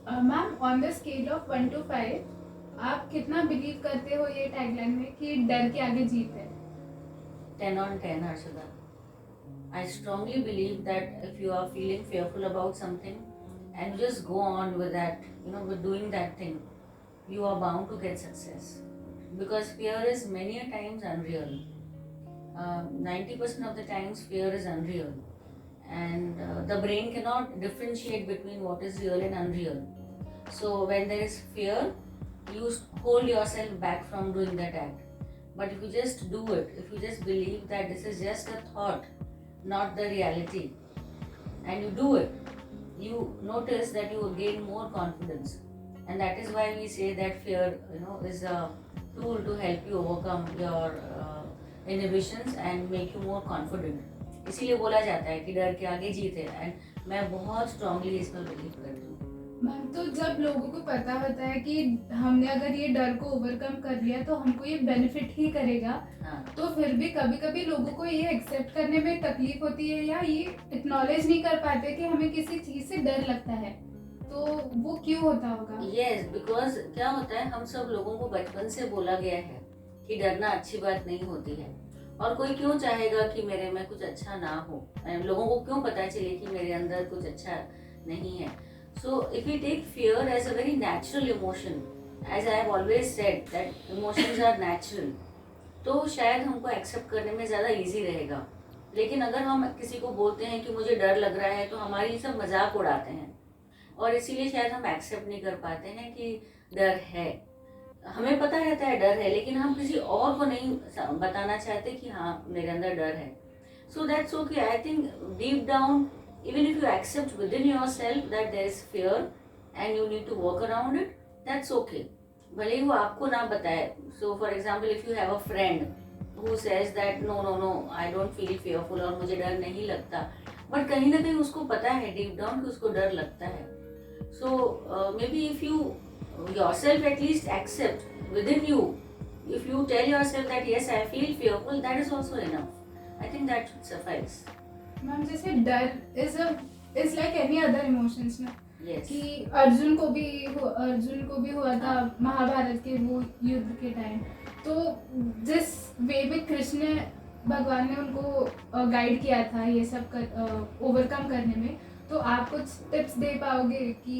Ma'am, on the scale of 1 to 5 आप कितना believe करते हो ये टैगलाइन में कि डर के आगे जीत है? 10 on 10, Harshada. I strongly believe that if you are feeling fearful about something and you just go on with that, with doing that thing, you are bound to get success. Because fear is many a times unreal. 90% of the times, fear is unreal. And the brain cannot differentiate between what is real and unreal. So, when there is fear, you hold yourself back from doing that act. But if you just do it, if you just believe that this is just a thought, not the reality, and you do it, you notice that you will gain more confidence. And that is why we say that fear, is a tool to help you overcome your inhibitions and make you more confident. इसीलिए बोला जाता है कि डर के आगे जीत है, and मैं बहुत स्ट्रांगली इसमें बिलीव करती हूँ। मैम, तो जब लोगों को पता होता है कि हमने अगर ये डर को ओवरकम कर लिया तो हमको ये बेनिफिट ही करेगा, हाँ, तो फिर भी कभी कभी लोगों को ये एक्सेप्ट करने में तकलीफ होती है या ये एक्नॉलेज नहीं कर पाते कि हमें किसी चीज से डर लगता है, तो वो क्यों होता होगा? यस, बिकॉज क्या होता है, हम सब लोगों को बचपन से बोला गया है कि डरना अच्छी बात नहीं होती है, और कोई क्यों चाहेगा कि मेरे में कुछ अच्छा ना हो, लोगों को क्यों पता चले कि मेरे अंदर कुछ अच्छा नहीं है। So if you take fear as a very natural emotion, as I have always said that emotions are natural, तो शायद हमको एक्सेप्ट करने में ज़्यादा इजी रहेगा। लेकिन अगर हम किसी को बोलते हैं कि मुझे डर लग रहा है, तो हमारी सब मजाक उड़ाते हैं, और इसीलिए शायद हम एक्सेप्ट नहीं कर पाते हैं कि डर है। हमें पता रहता है डर है, लेकिन हम किसी और को नहीं बताना चाहते कि हाँ मेरे अंदर डर है। So that's okay. I think deep down, even if you accept within yourself that there is fear and you need to work around it, that's okay, भले ही वो आपको ना बताए। So for example, if you have a friend who says that no no no I don't feel fearful, और मुझे डर नहीं लगता, बट कहीं ना कहीं उसको पता है डीप डाउन कि उसको डर लगता है। So maybe if you yourself at least accept within you, if you tell yourself that yes I feel fearful, that is also enough. I think that should suffice. Ma'am, जैसे डर is like any other emotions ना, Yes. कि अर्जुन को भी हुआ था महाभारत के वो युद्ध के टाइम, तो जिस वे में कृष्ण भगवान ने उनको गाइड किया था ये सब ओवरकम करने में, तो आप कुछ टिप्स दे पाओगे कि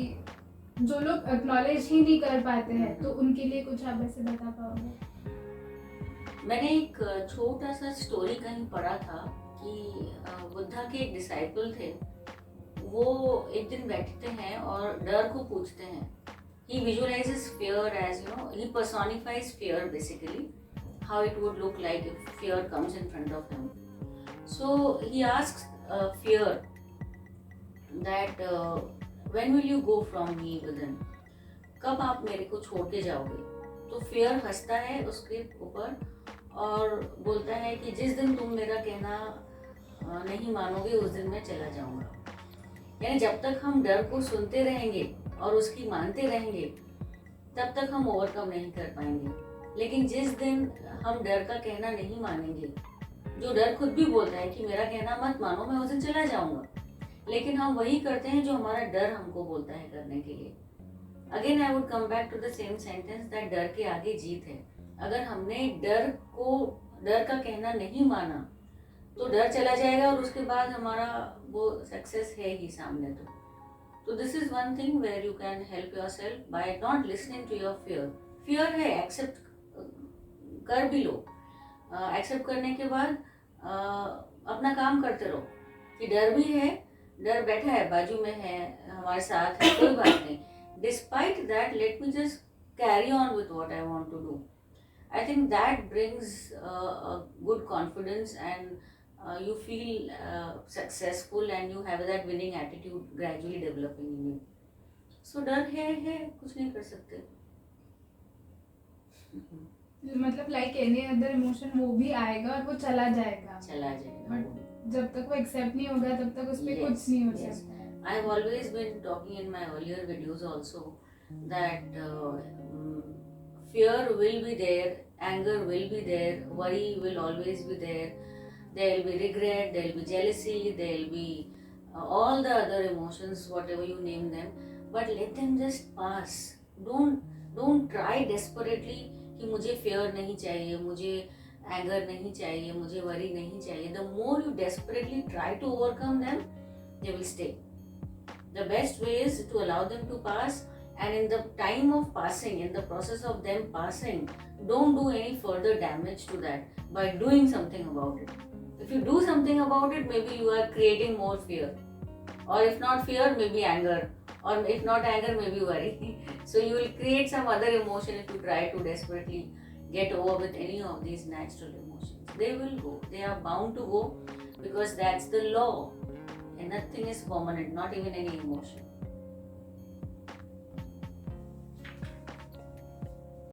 जो लोग एक्नॉलेज ही नहीं कर पाते हैं तो उनके लिए कुछ आप ऐसे बता पाओगे? मैंने एक छोटा सा स्टोरी कहीं पढ़ा था कि बुद्धा के एक डिसाइपल थे। वो एक दिन बैठते हैं और डर को पूछते हैं। He visualizes fear as, he personifies fear basically, how it would look like if fear comes in front of him. So he asks fear that when will you go from me within, कब आप मेरे को छोड़ के जाओगे? तो fear हंसता है उसके ऊपर और बोलता है कि जिस दिन तुम मेरा कहना नहीं मानोगे उस दिन मैं चला जाऊंगा। यानी जब तक हम डर को सुनते रहेंगे और उसकी मानते रहेंगे, तब तक हम ओवरकम नहीं कर पाएंगे। लेकिन जिस दिन हम डर का कहना नहीं मानेंगे, जो डर खुद भी बोलता है कि मेरा कहना मत मानो, मैं उस दिन चला जाऊंगा, लेकिन हम वही करते हैं जो हमारा डर हमको बोलता है करने के लिए। Again I would come back to the same sentence that डर के आगे जीत है। अगर हमने डर का कहना नहीं माना, तो डर चला जाएगा और उसके बाद हमारा वो सक्सेस है ही सामने। तो this is one thing where you can help yourself by not listening to your fear. Fear है, एक्सेप्ट कर भी लो। एक्सेप्ट करने के बाद अपना काम करते रहो कि डर भी है, डर बैठा है बाजू में है, हमारे साथ है, कोई बात नहीं। Despite that, let me just carry on with what I want to do. I think that brings a good confidence, and you feel successful, and you have that winning attitude gradually developing in you. So डर है, कुछ नहीं कर सकते। मतलब like any other emotion वो भी आएगा और वो चला जाएगा, बट जब तक वो एक्सेप्ट नहीं होगा तब तक उस पर कुछ नहीं हो सकता। I have always been talking in my earlier videos also that fear will be there, anger will be there, worry will always be there, there will be regret, there will be jealousy, there will be all the other emotions, whatever you name them. but let them just pass. Don't try desperately कि मुझे fear नहीं चाहिए, मुझे anger नहीं चाहिए, मुझे worry नहीं चाहिए. The more you desperately try to overcome them, they will stay. The best way is to allow them to pass, and in the time of passing, in the process of them passing, don't do any further damage to that by doing something about it. If you do something about it, maybe you are creating more fear, or if not fear, maybe anger, or if not anger, maybe worry. So you will create some other emotion if you try to desperately get over with any of these natural emotions. They will go, they are bound to go, because that's the law, and nothing is permanent, not even any emotion.